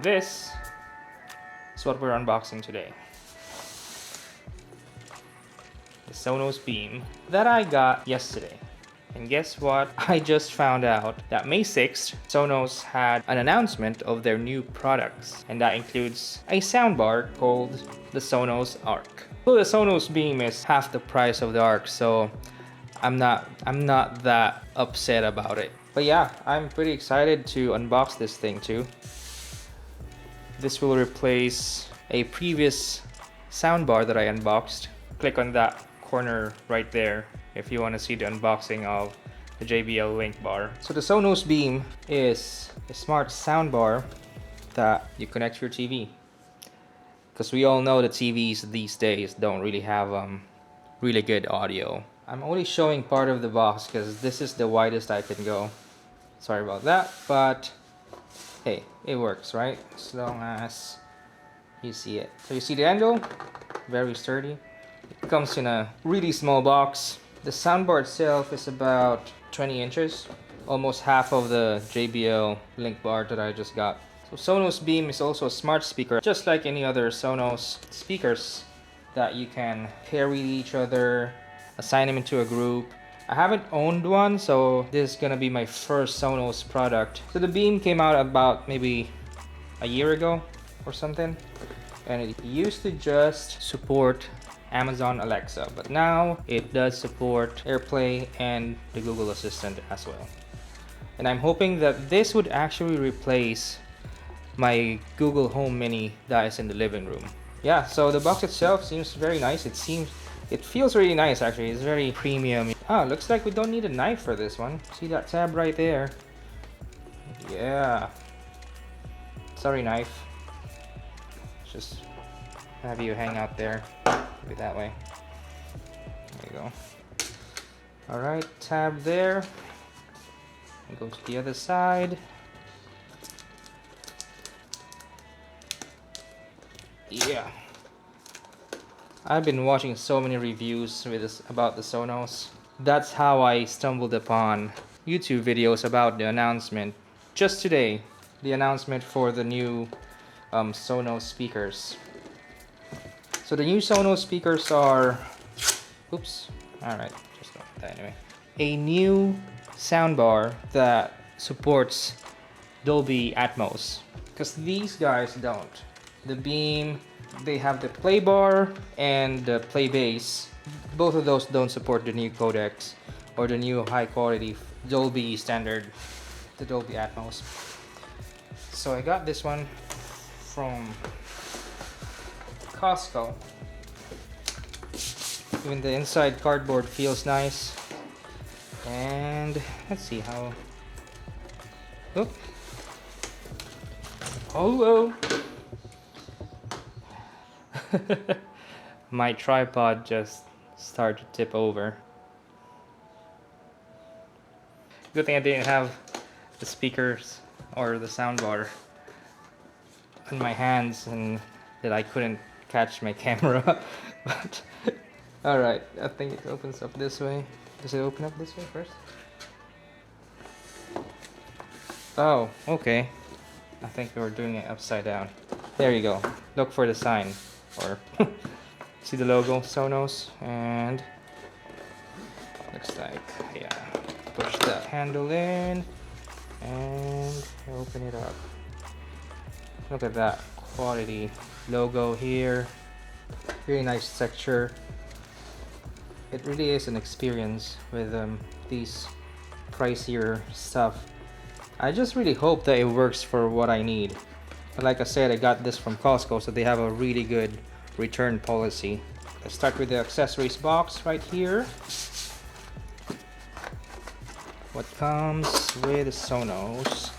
this is what we're unboxing today. The Sonos Beam that I got yesterday. And guess what? I just found out that May 6th, Sonos had an announcement of their new products. And that includes a soundbar called the Sonos Arc. Well, the Sonos Beam is half the price of the Arc, so I'm not that upset about it. But yeah, I'm pretty excited to unbox this thing too. This will replace a previous soundbar that I unboxed. Click on that corner right there if you want to see the unboxing of the JBL Link bar. So the Sonos Beam is a smart soundbar that you connect to your TV. Because we all know that TVs these days don't really have really good audio. I'm only showing part of the box because this is the widest I can go. Sorry about that, but hey, it works, right? As long as you see it. So you see the handle, very sturdy. It comes in a really small box. The soundbar itself is about 20 inches, almost half of the JBL Link bar that I just got. So Sonos Beam is also a smart speaker, just like any other Sonos speakers that you can pair with each other, assign them into a group. I haven't owned one, so this is gonna be my first Sonos product. So the Beam came out about maybe a year ago or something, and it used to just support Amazon Alexa, but now it does support AirPlay and the Google Assistant as well. And I'm hoping that this would actually replace my Google Home Mini that is in the living room. Yeah, so the box itself seems very nice. It feels really nice actually. It's very premium. Ah, looks like we don't need a knife for this one. See that tab right there? Yeah. Sorry, knife. Just have you hang out there. Maybe that way. There you go. Alright, tab there. And go to the other side. Yeah. I've been watching so many reviews with this, about the Sonos. That's how I stumbled upon YouTube videos about the announcement. Just today, the announcement for the new Sonos speakers. So the new Sonos speakers are, oops, alright, just go with that anyway. A new soundbar that supports Dolby Atmos, because these guys don't. The Beam, they have the play bar and the play bass. Both of those don't support the new codecs or the new high quality Dolby standard, the Dolby Atmos. So I got this one from Costco. Even the inside cardboard feels nice. And let's see how. Oh, hello. My tripod just started to tip over. Good thing I didn't have the speakers or the soundbar in my hands and that I couldn't catch my camera. But alright, I think it opens up this way. Does it open up this way first? Oh, okay. I think we were doing it upside down. There you go. Look for the sign. Or see the logo, Sonos, and looks like, yeah, push the handle in and open it up. Look at that quality logo here. Really nice texture. It really is an experience with these pricier stuff. I just really hope that it works for what I need. But like I said, I got this from Costco, so they have a really good return policy. Let's start with the accessories box right here. What comes with the Sonos?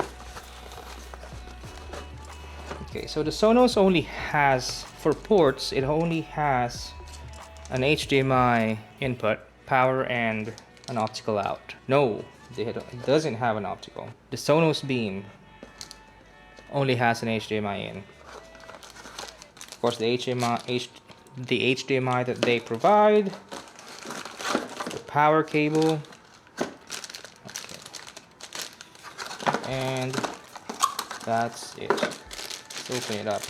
Okay, so the Sonos only has, for ports, it only has an HDMI input, power, and an optical out. No, it doesn't have an optical. The Sonos Beam only has an HDMI in. Of course, the HDMI that they provide, the power cable, okay. And that's it. Let's open it up.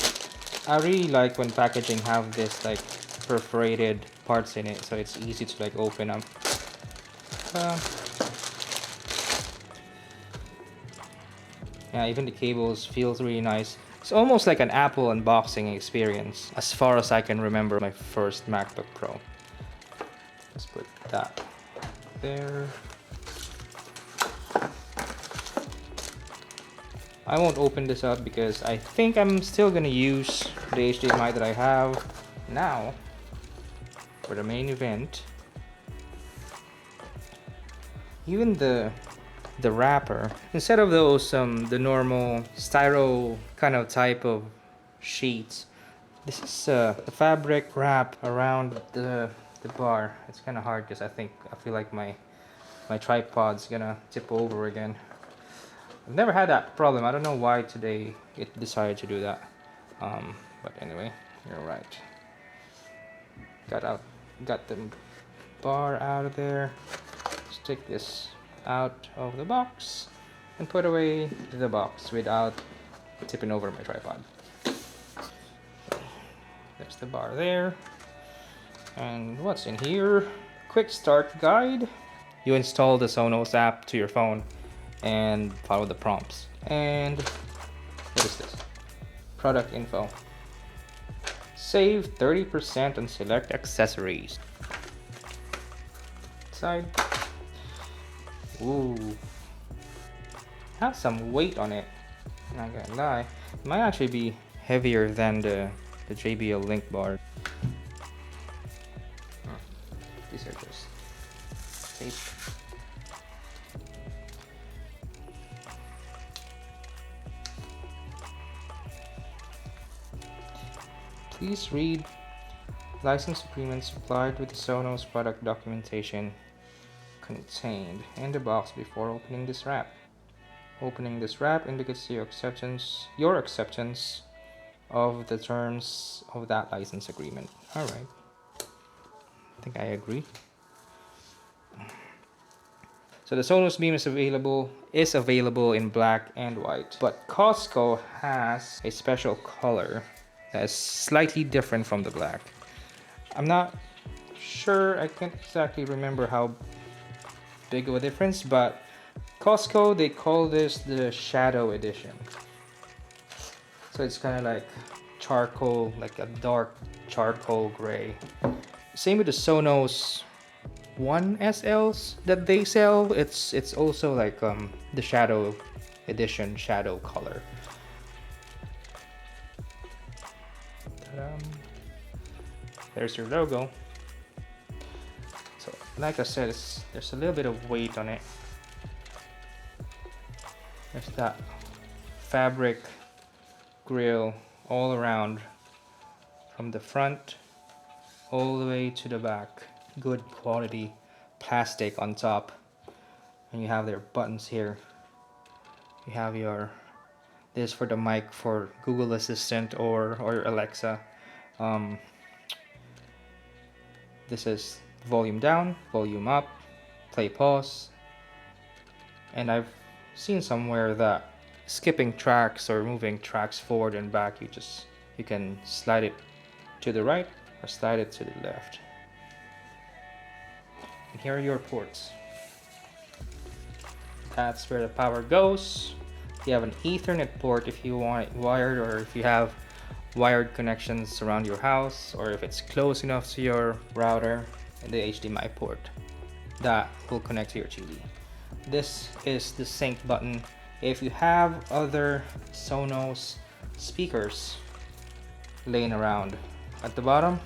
I really like when packaging have this like perforated parts in it, so it's easy to like open them. Yeah, even the cables feels really nice. It's almost like an Apple unboxing experience, as far as I can remember my first MacBook Pro. Let's put that there. I won't open this up because I think I'm still gonna use the HDMI that I have now for the main event. Even the wrapper, instead of those the normal styro kind of type of sheets, this is a fabric wrap around the bar. It's kind of hard because I feel like my tripod's gonna tip over again. I've never had that problem. I don't know why today it decided to do that. But anyway, you're right. Got the bar out of there. Let's take this out of the box and put away the box without tipping over my tripod. There's the bar there. And what's in here? Quick start guide. You install the Sonos app to your phone and follow the prompts. And what is this? Product info. Save 30% on select accessories. Side. Ooh. Has some weight on it. Not gonna lie. It might actually be heavier than the JBL Link bar. These are just tape. Please read license agreement supplied with the Sonos product documentation contained in the box before opening this wrap. Opening this wrap indicates your acceptance of the terms of that license agreement. All right. I think I agree. So the Sonos Beam is available in black and white, but Costco has a special color that is slightly different from the black. I'm not sure, I can't exactly remember how big of a difference, but Costco, they call this the Shadow Edition. So it's kind of like charcoal, like a dark charcoal gray. Same with the Sonos One SLs that they sell. It's also like the Shadow Edition, shadow color. There's your logo. So like I said, there's a little bit of weight on it. There's that fabric grill all around, from the front all the way to the back. Good quality plastic on top, and you have their buttons here. You have this for the mic for Google Assistant or Alexa. This is volume down, volume up, play, pause. And I've seen somewhere that skipping tracks or moving tracks forward and back, you can slide it to the right or slide it to the left. And here are your ports. That's where the power goes. You have an Ethernet port if you want it wired, or if you have wired connections around your house, or if it's close enough to your router, and the HDMI port that will connect to your TV. This is the sync button. If you have other Sonos speakers laying around, at the bottom,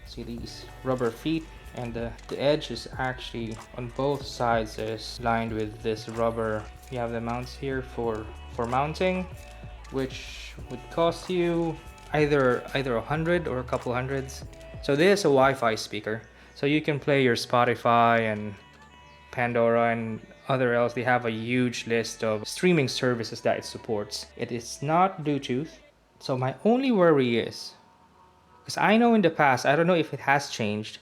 see these rubber feet, and the edge is actually on both sides is lined with this rubber. You have the mounts here for mounting, which would cost you either 100 or a couple hundreds. So this is a Wi-Fi speaker, so you can play your Spotify and Pandora and other else. They have a huge list of streaming services that it supports. It is not Bluetooth. So my only worry is, because I know in the past, I don't know if it has changed,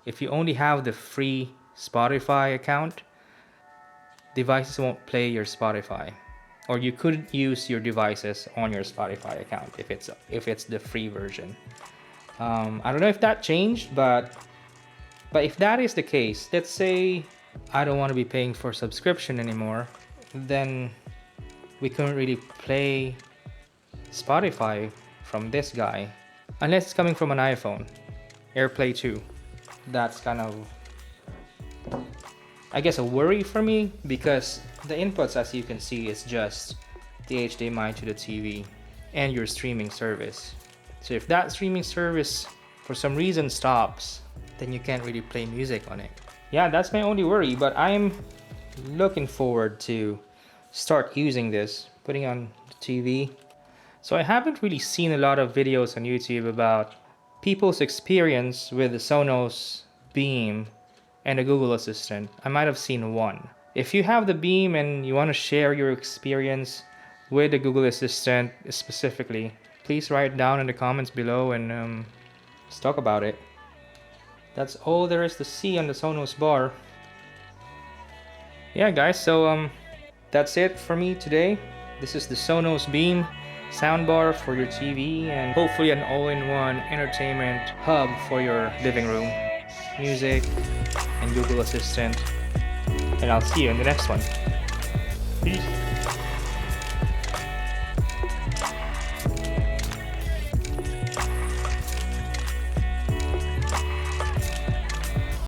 if you only have the free Spotify account, devices won't play your Spotify. or you could use your devices on your Spotify account if it's the free version. I don't know if that changed, but if that is the case, let's say I don't want to be paying for subscription anymore, then we couldn't really play Spotify from this guy unless it's coming from an iPhone. AirPlay 2. That's kind of, I guess, a worry for me, because the inputs, as you can see, is just the HDMI to the TV and your streaming service. So if that streaming service for some reason stops, then you can't really play music on it. Yeah, that's my only worry, but I'm looking forward to start using this, putting on the TV. So I haven't really seen a lot of videos on YouTube about people's experience with the Sonos Beam and the Google Assistant. I might have seen one. If you have the Beam and you want to share your experience with the Google Assistant specifically, please write down in the comments below and let's talk about it. That's all there is to see on the Sonos bar. Yeah guys, so that's it for me today. This is the Sonos Beam soundbar for your TV, and hopefully an all-in-one entertainment hub for your living room. Music and Google Assistant. And I'll see you in the next one. Peace.